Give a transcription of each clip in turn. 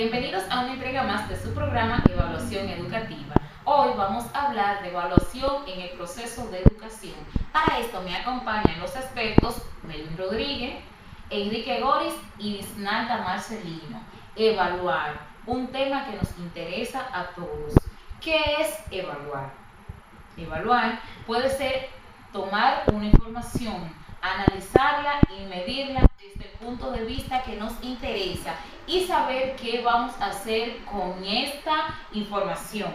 Bienvenidos a una entrega más de su programa Evaluación Educativa. Hoy vamos a hablar de evaluación en el proceso de educación. Para esto me acompañan los expertos Melvin Rodríguez, Enrique Goris y Isnalda Marcelino. Evaluar, un tema que nos interesa a todos. ¿Qué es evaluar? Evaluar puede ser tomar una información, analizarla y medirla desde el punto de vista que nos interesa y saber qué vamos a hacer con esta información.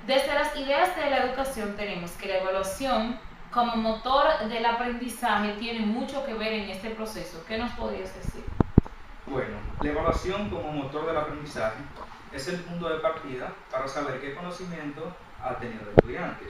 Desde las ideas de la educación tenemos que la evaluación como motor del aprendizaje tiene mucho que ver en este proceso. ¿Qué nos podrías decir? Bueno, la evaluación como motor del aprendizaje es el punto de partida para saber qué conocimiento ha tenido el estudiante.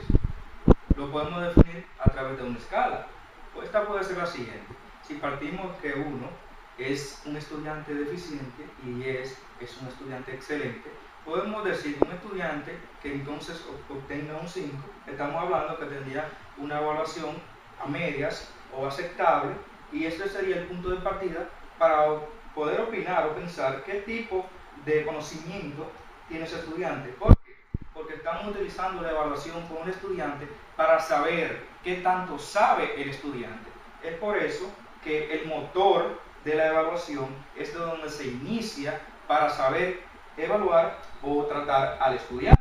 Lo podemos definir a través de una escala. Pues esta puede ser la siguiente. Si partimos que uno es un estudiante deficiente y es un estudiante excelente, podemos decir que un estudiante que entonces obtenga un 5, estamos hablando que tendría una evaluación a medias o aceptable, y este sería el punto de partida para poder opinar o pensar qué tipo de conocimiento tiene ese estudiante. ¿Por qué? Porque estamos utilizando la evaluación con un estudiante para saber qué tanto sabe el estudiante. Es por eso que el motor de la evaluación es de donde se inicia para saber evaluar o tratar al estudiante.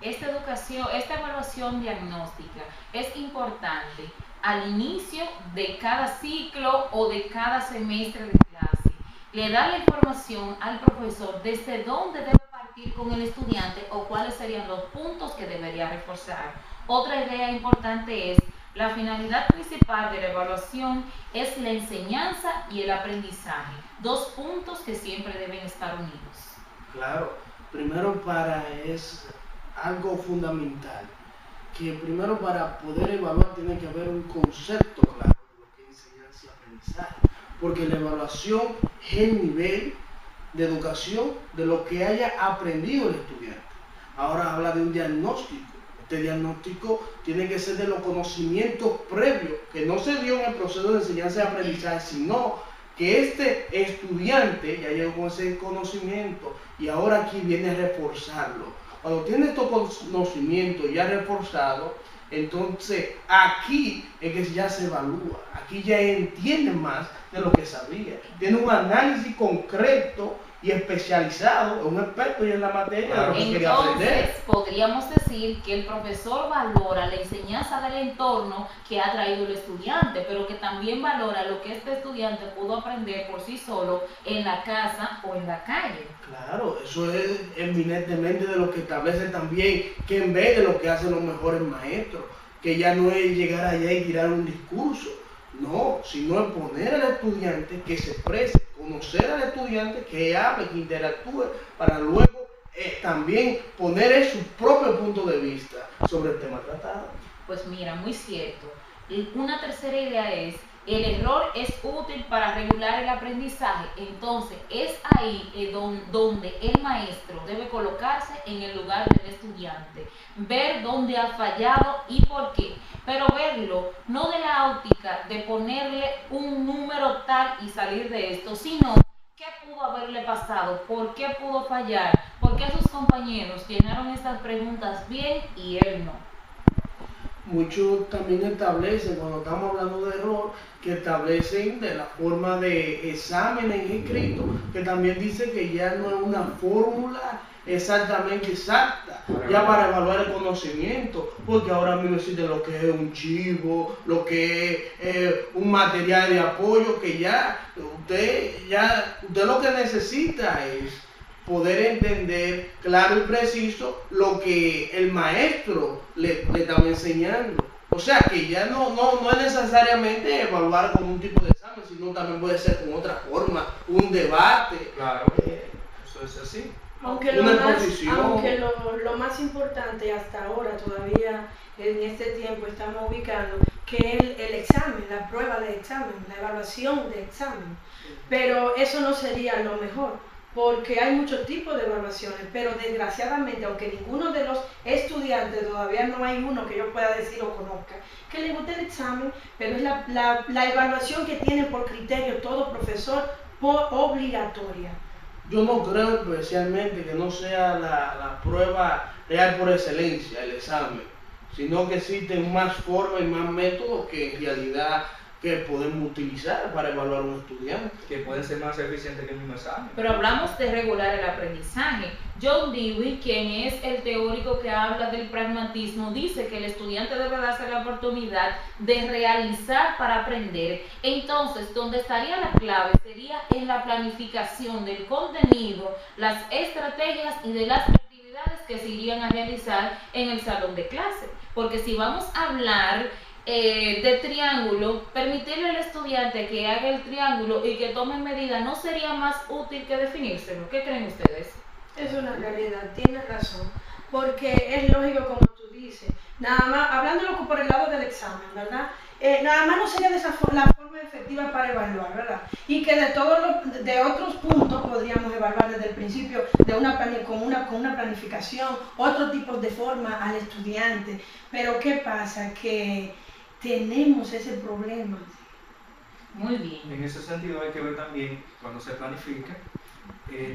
Esta evaluación diagnóstica es importante al inicio de cada ciclo o de cada semestre de clase. Le da la información al profesor desde dónde debe partir con el estudiante o cuáles serían los puntos que debería reforzar. Otra idea importante es la finalidad principal de la evaluación es la enseñanza y el aprendizaje, dos puntos que siempre deben estar unidos. Claro, primero es algo fundamental, que primero para poder evaluar tiene que haber un concepto claro de lo que es enseñanza y aprendizaje, porque la evaluación es el nivel de educación de lo que haya aprendido el estudiante. Ahora habla de un diagnóstico. Este diagnóstico tiene que ser de los conocimientos previos, que no se dio en el proceso de enseñanza y aprendizaje, sino que este estudiante ya llegó con ese conocimiento y ahora aquí viene a reforzarlo. Cuando tiene estos conocimientos ya reforzados, entonces aquí es que ya se evalúa, aquí ya entiende más de lo que sabía, tiene un análisis concreto y especializado, un experto ya en la materia de lo que quería aprender. Entonces, podríamos decir que el profesor valora la enseñanza del entorno que ha traído el estudiante, pero que también valora lo que este estudiante pudo aprender por sí solo en la casa o en la calle. Claro, eso es eminentemente de lo que establece también que en vez de lo que hacen los mejores maestros, que ya no es llegar allá y tirar un discurso, no, sino es poner al estudiante que se exprese, conocer al estudiante, que hable, que interactúe, para luego también poner su propio punto de vista sobre el tema tratado. Pues mira, muy cierto. Una tercera idea es, el error es útil para regular el aprendizaje, entonces es ahí donde el maestro debe colocarse en el lugar del estudiante, ver dónde ha fallado y por qué, pero verlo no de la óptica de ponerle un número tal y salir de esto, sino qué pudo haberle pasado, por qué pudo fallar, por qué sus compañeros llenaron estas preguntas bien y él no. Muchos también establecen, cuando estamos hablando de error, que establecen de la forma de exámenes escritos, que también dice que ya no es una fórmula exactamente exacta, ya para evaluar el conocimiento, porque ahora mismo existe lo que es un chivo, lo que es un material de apoyo, que usted lo que necesita es poder entender claro y preciso lo que el maestro le estaba enseñando. O sea que ya no es necesariamente evaluar con un tipo de examen, sino también puede ser con otra forma, un debate. Claro, eso es así. Aunque lo más importante hasta ahora, todavía en este tiempo estamos ubicando, que es el examen, la prueba de examen, la evaluación de examen. Pero eso no sería lo mejor, porque hay muchos tipos de evaluaciones, pero desgraciadamente, aunque ninguno de los estudiantes, todavía no hay uno que yo pueda decir o conozca, que le guste el examen, pero es la evaluación que tiene por criterio todo profesor obligatoria. Yo no creo especialmente que no sea la prueba real por excelencia, el examen, sino que existen más formas y más métodos que en realidad que podemos utilizar para evaluar a un estudiante. Que pueden ser más eficientes que el mismo examen. Pero hablamos de regular el aprendizaje. John Dewey, quien es el teórico que habla del pragmatismo, dice que el estudiante debe darse la oportunidad de realizar para aprender. Entonces, donde estaría la clave sería en la planificación del contenido, las estrategias y de las actividades que se irían a realizar en el salón de clase. Porque si vamos a hablar de triángulo, permitirle al estudiante que haga el triángulo y que tome medidas no sería más útil que definírselo. ¿Qué creen ustedes? Es una realidad, tienes razón, porque es lógico como tú dices, nada más, hablándolo por el lado del examen, ¿verdad? Nada más no sería de esa la forma efectiva para evaluar, ¿verdad? Y que de otros puntos podríamos evaluar desde el principio con una planificación, otro tipo de forma al estudiante. Pero ¿qué pasa? Que tenemos ese problema. Muy bien. En ese sentido hay que ver también, cuando se planifica,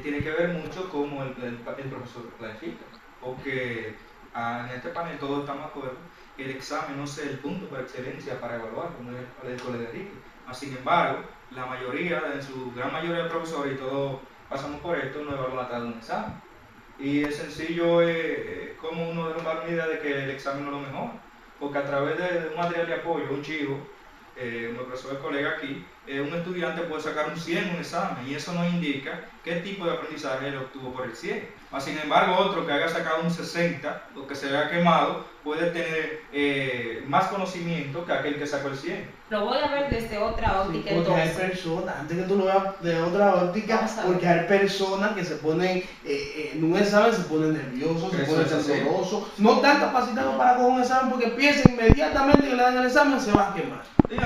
tiene que ver mucho cómo el profesor planifica, porque en este panel todos estamos de acuerdo que el examen no es el punto por excelencia para evaluar, como el colega Enrique. Sin embargo, la mayoría, en su gran mayoría de profesores, y todos pasamos por esto, no evalúan atrás de un examen. Y es sencillo como uno debe dar una idea de que el examen no es lo mejor, porque a través de un material de apoyo, un chivo, como expresó el colega aquí, un estudiante puede sacar un 100 en un examen y eso no indica qué tipo de aprendizaje él obtuvo por el 100. Sin embargo, otro que haya sacado un 60 o que se haya quemado puede tener más conocimiento que aquel que sacó el 100. Lo voy a ver desde otra óptica. Sí, porque entonces hay personas, antes que tú lo veas de otra óptica, porque hay personas que se ponen, en un examen se ponen nerviosos, se ponen temblorosos, no están capacitados para coger un examen porque piensan inmediatamente que le dan el examen se va a quemar.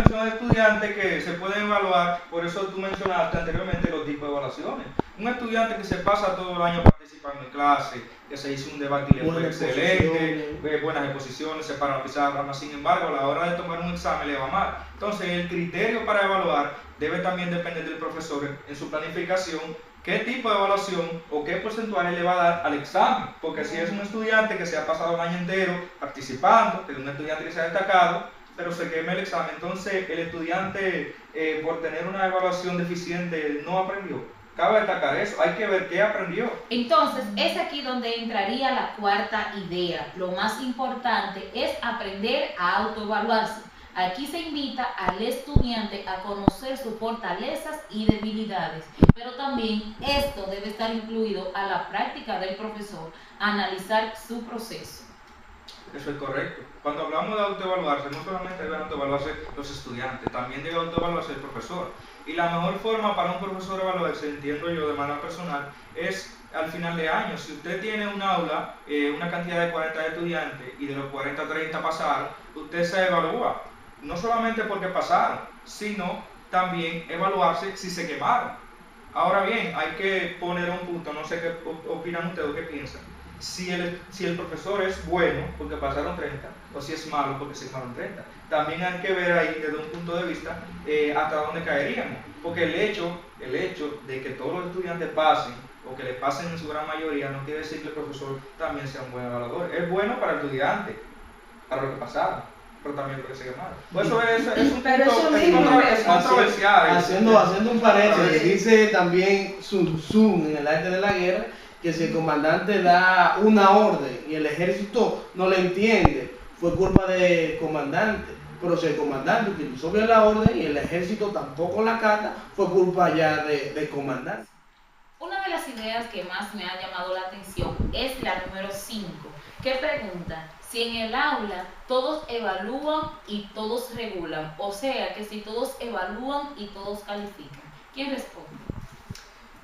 Son estudiantes que se pueden evaluar, por eso tú mencionaste anteriormente los tipos de evaluaciones. Un estudiante que se pasa todo el año participando en clase, que se hizo un debate y le fue excelente, buenas exposiciones, se para la pizarra, sin embargo, a la hora de tomar un examen le va mal. Entonces, el criterio para evaluar debe también depender del profesor en su planificación, qué tipo de evaluación o qué porcentaje le va a dar al examen. Porque si es un estudiante que se ha pasado el año entero participando, que es un estudiante que se ha destacado, pero se quema el examen, entonces el estudiante por tener una evaluación deficiente no aprendió. Cabe destacar eso, hay que ver qué aprendió. Entonces, es aquí donde entraría la cuarta idea. Lo más importante es aprender a autoevaluarse. Aquí se invita al estudiante a conocer sus fortalezas y debilidades, pero también esto debe estar incluido a la práctica del profesor, analizar su proceso. Eso es correcto. Cuando hablamos de autoevaluarse, no solamente deben autoevaluarse los estudiantes, también debe autoevaluarse el profesor. Y la mejor forma para un profesor evaluarse, entiendo yo de manera personal, es al final de año. Si usted tiene un aula, una cantidad de 40 estudiantes y de los 40 30 pasaron, usted se evalúa. No solamente porque pasaron, sino también evaluarse si se quemaron. Ahora bien, hay que poner un punto, no sé qué opinan ustedes o qué piensan. Si el profesor es bueno porque pasaron 30 o si es malo porque se quemaron 30. También hay que ver ahí desde un punto de vista hasta dónde caeríamos. Porque el hecho de que todos los estudiantes pasen o que le pasen en su gran mayoría no quiere decir que el profesor también sea un buen evaluador. Es bueno para el estudiante, para lo que pasaron, pero también porque se quemaron. Pues eso es un punto controversial. Haciendo un paréntesis, dice también Sun Tzu en el arte de la guerra, que si el comandante da una orden y el ejército no le entiende, fue culpa del comandante. Pero si el comandante utilizó bien la orden y el ejército tampoco la acata, fue culpa ya del comandante. Una de las ideas que más me ha llamado la atención es la número 5, que pregunta si en el aula todos evalúan y todos regulan, o sea que si todos evalúan y todos califican. ¿Quién responde?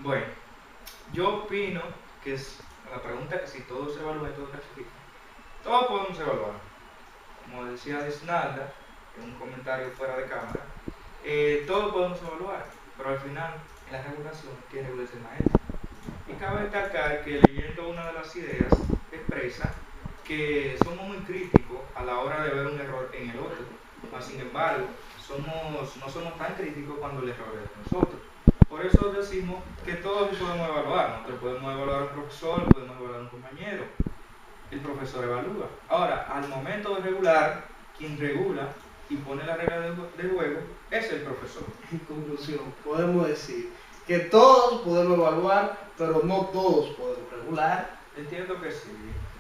Bueno, yo opino que es la pregunta que si todos evalúan y todos califican. Todos podemos evaluar. Como decía Disnalda, en un comentario fuera de cámara, todos podemos evaluar, pero al final, en la regulación, ¿quién regula es el maestro? Y cabe destacar que leyendo una de las ideas expresa que somos muy críticos a la hora de ver un error en el otro. Sin embargo, no somos tan críticos cuando el error es de nosotros. Por eso decimos que todos podemos evaluar. Nosotros podemos evaluar a un profesor, podemos evaluar a un compañero. El profesor evalúa. Ahora, al momento de regular, quien regula y pone la regla de juego es el profesor. En conclusión, podemos decir que todos podemos evaluar, pero no todos podemos regular. Entiendo que sí,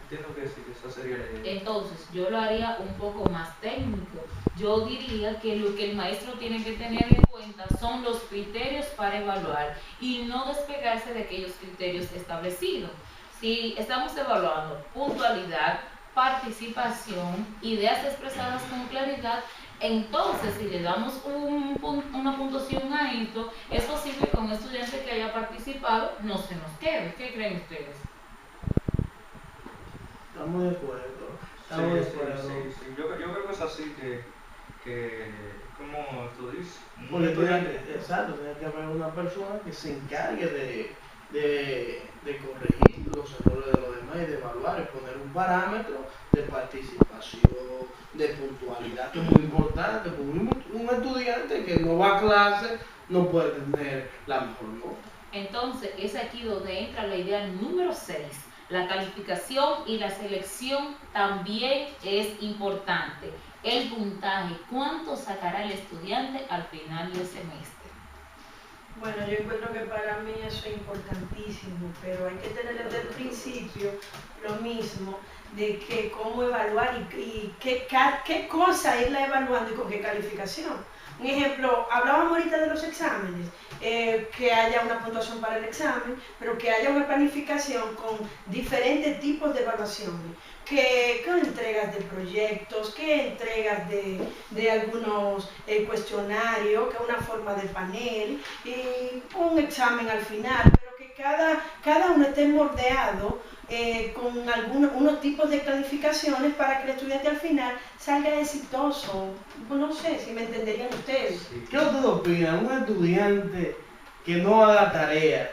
que esa sería la idea. Entonces, yo lo haría un poco más técnico. Yo diría que lo que el maestro tiene que tener en cuenta son los criterios para evaluar y no despegarse de aquellos criterios establecidos. Si estamos evaluando puntualidad, participación, ideas expresadas con claridad, entonces si le damos una puntuación a esto, es posible que un estudiante que haya participado no se nos quede. ¿Qué creen ustedes? Estamos de acuerdo. Sí. Yo creo que es así que como tú dices. Porque exacto, tiene que haber una persona que se encargue de corregir los errores de los demás y de evaluar y poner un parámetro de participación, de puntualidad, que es muy importante, porque un estudiante que no va a clase no puede tener la mejor nota. Entonces, es aquí donde entra la idea número 6. La calificación y la selección también es importante. El puntaje, ¿cuánto sacará el estudiante al final del semestre? Bueno, yo encuentro que para mí eso es importantísimo, pero hay que tener desde el principio lo mismo de que cómo evaluar y qué cosa irla evaluando y con qué calificación. Un ejemplo, hablábamos ahorita de los exámenes, que haya una puntuación para el examen, pero que haya una planificación con diferentes tipos de evaluaciones. ¿Qué entregas de proyectos? ¿Qué entregas de algunos cuestionarios? ¿Qué una forma de panel? Y un examen al final, pero que cada uno esté moldeado con unos tipos de calificaciones para que el estudiante al final salga exitoso. No sé si me entenderían ustedes. ¿Qué ustedes opinan? Un estudiante que no haga tarea,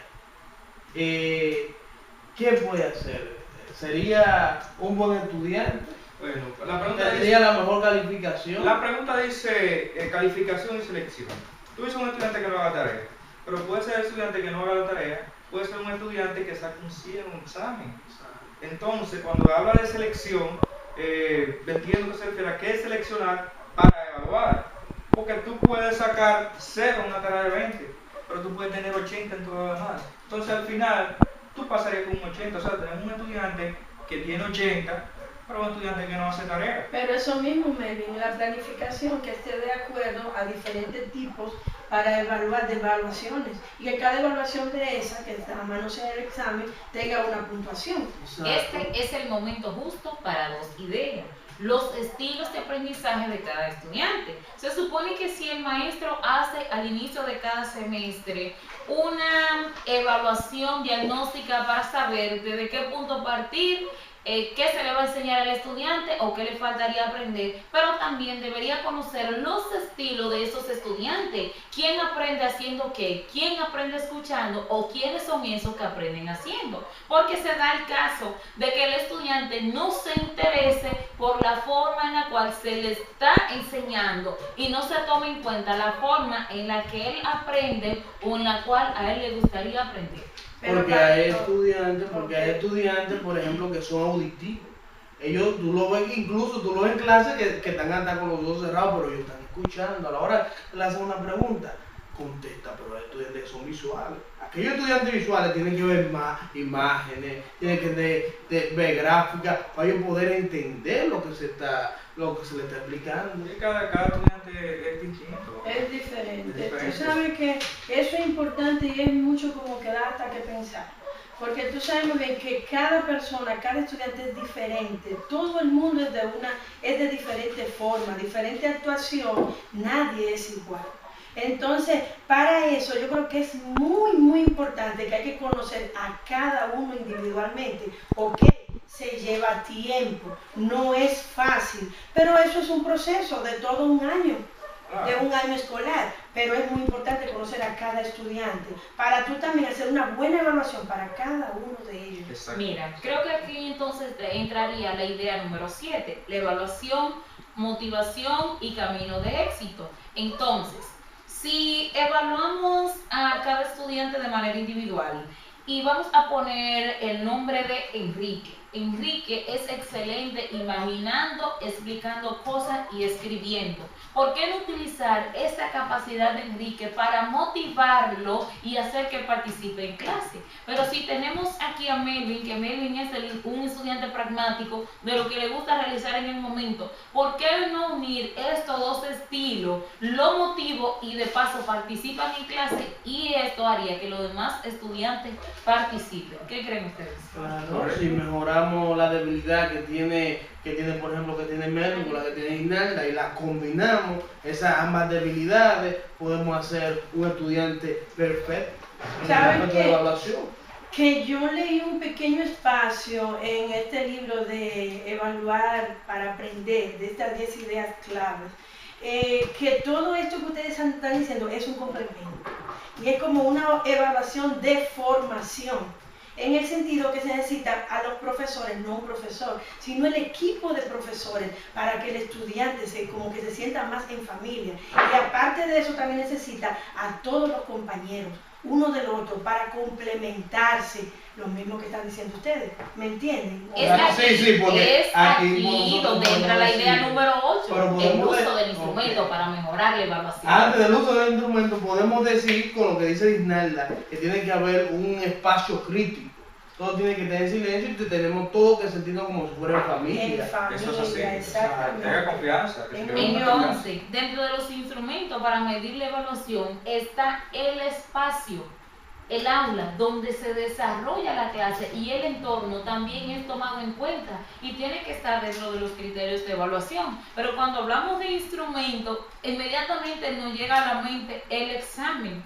¿qué puede hacer? ¿Sería un buen estudiante? Bueno, la pregunta ¿Tendría la mejor calificación? La pregunta dice calificación y selección. Tú dices un estudiante que no haga tarea, pero puede ser el estudiante que no haga la tarea, puede ser un estudiante que saque un 100 en un examen. Entonces, cuando habla de selección, entiendo que se refiere a qué seleccionar para evaluar. Porque tú puedes sacar 0 en una tarea de 20, pero tú puedes tener 80 en todo lo demás. Entonces, al final, tú pasarías con un 80. O sea, tenemos un estudiante que tiene 80, pero un estudiante que no hace tarea. Pero eso mismo, Melvin, la planificación que esté de acuerdo a diferentes tipos para evaluar de evaluaciones y que cada evaluación de esa, que a mano sea el examen, tenga una puntuación. Este es el momento justo para dos ideas. Los estilos de aprendizaje de cada estudiante. Se supone que si el maestro hace al inicio de cada semestre una evaluación diagnóstica para saber desde qué punto partir, qué se le va a enseñar al estudiante o qué le faltaría aprender, pero también debería conocer los estilos de esos estudiantes, quién aprende haciendo qué, quién aprende escuchando o quiénes son esos que aprenden haciendo, porque se da el caso de que el estudiante no se interese por la forma en la cual se le está enseñando y no se toma en cuenta la forma en la que él aprende o en la cual a él le gustaría aprender. Porque hay estudiantes, por ejemplo, que son auditivos. Ellos, tú lo ves, incluso tú lo ves en clase que están hasta con los ojos cerrados, pero ellos están escuchando. A la hora que le hacen una pregunta, contesta, pero los estudiantes son visuales. Aquellos estudiantes visuales tienen que ver más imágenes, tienen que ver gráficas para ellos poder entender lo que se le está explicando. Y cada estudiante es distinto. Es diferente. Tú sabes que eso es importante y es mucho como que da hasta que pensar. Porque tú sabes muy bien que cada persona, cada estudiante es diferente. Todo el mundo es de diferente forma, diferente actuación. Nadie es igual. Entonces, para eso yo creo que es muy, muy importante que hay que conocer a cada uno individualmente. ¿Ok? Se lleva tiempo, no es fácil, pero eso es un proceso de todo un año, de un año escolar, pero es muy importante conocer a cada estudiante para tú también hacer una buena evaluación para cada uno de ellos. Exacto. Mira, creo que aquí entonces entraría la idea número 7, la evaluación, motivación y camino de éxito. Entonces, Si evaluamos a cada estudiante de manera individual y vamos a poner el nombre de Enrique. Enrique es excelente imaginando, explicando cosas y escribiendo. ¿Por qué no utilizar esa capacidad de Enrique para motivarlo y hacer que participe en clase? Pero si tenemos aquí a Melvin, que Melvin es un estudiante pragmático de lo que le gusta realizar en el momento, ¿por qué no unir estos dos estilos? Lo motivo y de paso participan en clase, y esto haría que los demás estudiantes participen. ¿Qué creen ustedes? Claro, si mejoramos la debilidad que tiene por ejemplo, que tiene Melvin con la que tiene Ignalda, y la combinamos, esas ambas debilidades, podemos hacer un estudiante perfecto en el aspecto de evaluación. Que yo leí un pequeño espacio en este libro de Evaluar para Aprender, de estas 10 ideas claves, que todo esto que ustedes están diciendo es un complemento, y es como una evaluación de formación, en el sentido que se necesita a los profesores, no un profesor, sino el equipo de profesores, para que el estudiante como que se sienta más en familia. Y aparte de eso también necesita a todos los compañeros, uno del otro, para complementarse, lo mismo que están diciendo ustedes, ¿me entienden? Es aquí, porque es aquí donde entra la idea número 8, el uso del instrumento para mejorar la evaluación. Antes del uso del instrumento, podemos decir, con lo que dice Ignalda, que tiene que haber un espacio crítico. Todo tiene que tener silencio, y tenemos todo que sentirnos como si fuera familia. Eso es así. Exactamente. Tenga confianza. En 11, dentro de los instrumentos para medir la evaluación está el espacio, el aula donde se desarrolla la clase, y el entorno también es tomado en cuenta y tiene que estar dentro de los criterios de evaluación. Pero cuando hablamos de instrumentos, inmediatamente nos llega a la mente el examen.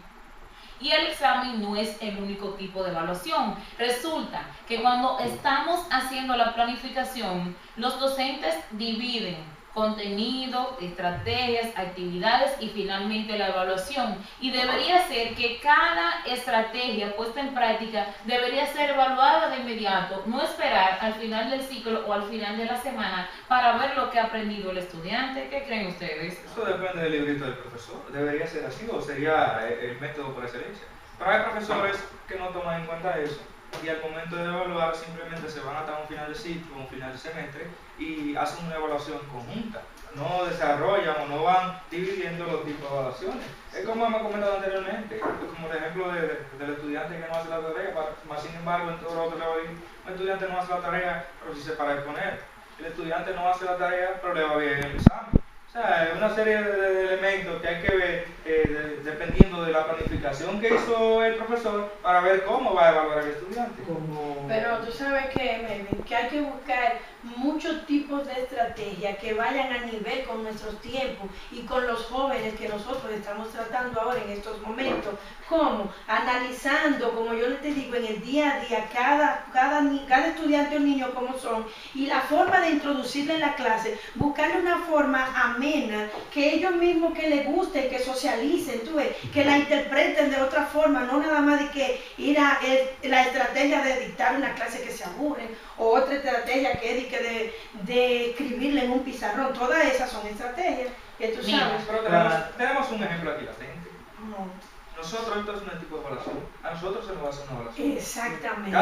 Y el examen no es el único tipo de evaluación. Resulta que cuando estamos haciendo la planificación, los docentes dividen contenido, estrategias, actividades y finalmente la evaluación. Y debería ser que cada estrategia puesta en práctica debería ser evaluada de inmediato, no esperar al final del ciclo o al final de la semana para ver lo que ha aprendido el estudiante. ¿Qué creen ustedes? Eso depende del librito del profesor. ¿Debería ser así o sería el método por excelencia? Pero hay profesores que no toman en cuenta eso, y al momento de evaluar simplemente se van hasta un final de ciclo, un final de semestre, y hacen una evaluación conjunta. No desarrollan o no van dividiendo los tipos de evaluaciones. Es como hemos comentado anteriormente, como el ejemplo del estudiante que no hace la tarea, más sin embargo en todo lo otro un estudiante no hace la tarea, pero sí se para exponer. El estudiante no hace la tarea, pero le va bien en el examen. O sea, es una serie de elementos que hay que ver dependiendo de la planificación que hizo el profesor para ver cómo va a evaluar al estudiante. Pero tú sabes que, Melvin, que hay que buscar muchos tipos de estrategias que vayan a nivel con nuestros tiempos y con los jóvenes que nosotros estamos tratando ahora en estos momentos. ¿Cómo? Analizando, como yo les digo, en el día a día, cada estudiante o niño como son, y la forma de introducirle en la clase, buscarle una forma amena, que ellos mismos que les guste, que socialicen, tú ves, que la interpreten de otra forma, no nada más de que ir a la estrategia de dictar una clase que se aburren, o otra estrategia que es de escribirle en un pizarrón. Todas esas son estrategias que tú sabes. Pero tenemos un ejemplo aquí latente. Nosotros, esto es un tipo de evaluación, a nosotros se nos va a hacer una evaluación. Exactamente.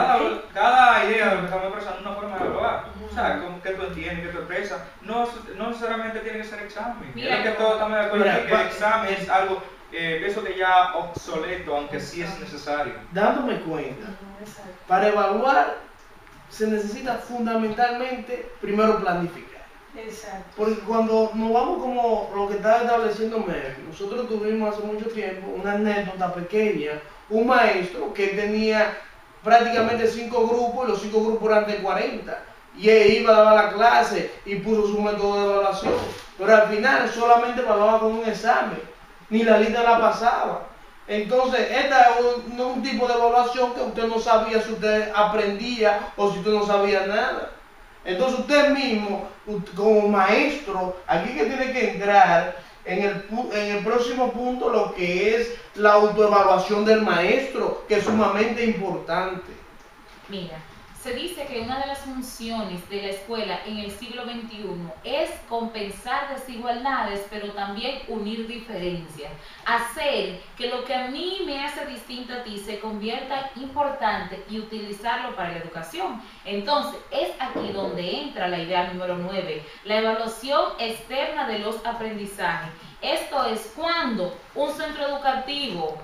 Cada idea de lo que estamos expresando es una forma de evaluar. O sea, como que tú entiendes, que tú expresas, no necesariamente tiene que ser examen. Es que todos estamos de acuerdo que el examen es algo, pienso que ya obsoleto, aunque sí es necesario. Dándome cuenta, para evaluar se necesita fundamentalmente primero planificar. Exacto. Porque cuando nos vamos como lo que estaba estableciendo Melvin, nosotros tuvimos hace mucho tiempo una anécdota pequeña, un maestro que tenía prácticamente 5 grupos, y los 5 grupos eran de 40, y él iba a dar la clase y puso su método de evaluación, pero al final solamente evaluaba con un examen, ni la lista la pasaba. Entonces, esta es un tipo de evaluación que usted no sabía si usted aprendía o si usted no sabía nada. Entonces usted mismo, como maestro, aquí que tiene que entrar en el próximo punto lo que es la autoevaluación del maestro, que es sumamente importante. Mira, se dice que una de las funciones de la escuela en el siglo XXI es compensar desigualdades, pero también unir diferencias. Hacer que lo que a mí me hace distinto a ti se convierta importante y utilizarlo para la educación. Entonces, es aquí donde entra la idea número 9, la evaluación externa de los aprendizajes. Esto es cuando un centro educativo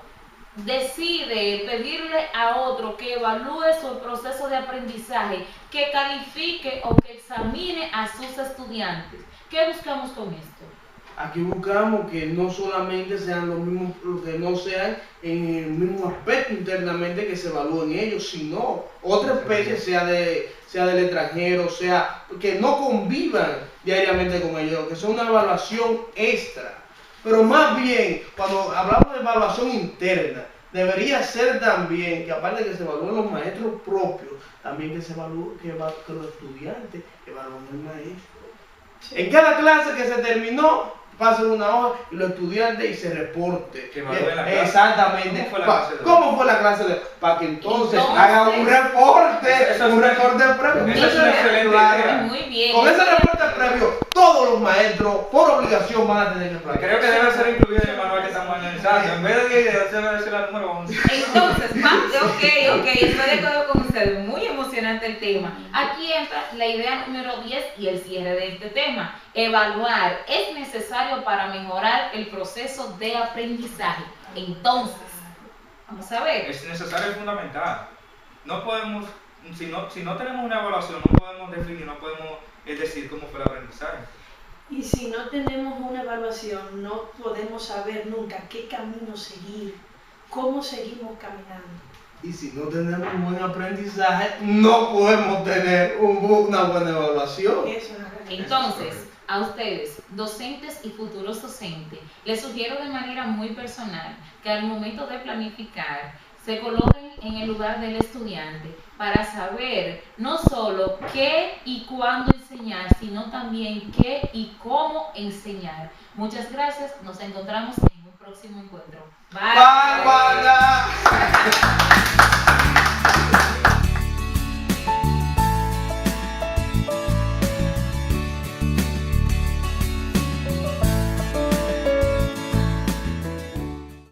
decide pedirle a otro que evalúe su proceso de aprendizaje, que califique o que examine a sus estudiantes. ¿Qué buscamos con esto? Aquí buscamos que no solamente sean los mismos, que no sean en el mismo aspecto internamente que se evalúen ellos, sino otra especie, sea del extranjero, sea que no convivan diariamente con ellos, que sea una evaluación extra. Pero más bien, cuando hablamos de evaluación interna, debería ser también que aparte de que se evalúen los maestros propios, también que se evalúe, que los estudiantes evalúen al maestro. Sí. En cada clase que se terminó, pasen una hoja y los estudiantes y se reporte. Que evalúen la clase. Exactamente. ¿Cómo fue la clase de hoy? Para que entonces haga un reporte, un reporte previo. Eso es una excelente idea. Muy bien. Con ese reporte previo, todos los maestros, por obligación, van a tener que platicar. Creo que debe ser incluido en el manual que estamos analizando. En vez de hacer la número 11. Entonces, ok, estoy de acuerdo con ustedes. Muy emocionante el tema. Aquí entra la idea número 10 y el cierre de este tema. Evaluar es necesario para mejorar el proceso de aprendizaje. Entonces, vamos a ver. Es necesario y fundamental. No podemos, si no tenemos una evaluación, no podemos definir, no podemos decir cómo fue el aprendizaje. Y si no tenemos una evaluación, no podemos saber nunca qué camino seguir, cómo seguimos caminando. Y si no tenemos un buen aprendizaje, no podemos tener una buena evaluación. Eso es una realidad. Entonces, a ustedes, docentes y futuros docentes, les sugiero de manera muy personal que al momento de planificar se coloquen en el lugar del estudiante para saber no solo qué y cuándo enseñar, sino también qué y cómo enseñar. Muchas gracias, nos encontramos en un próximo encuentro. Bye. Bye, bye.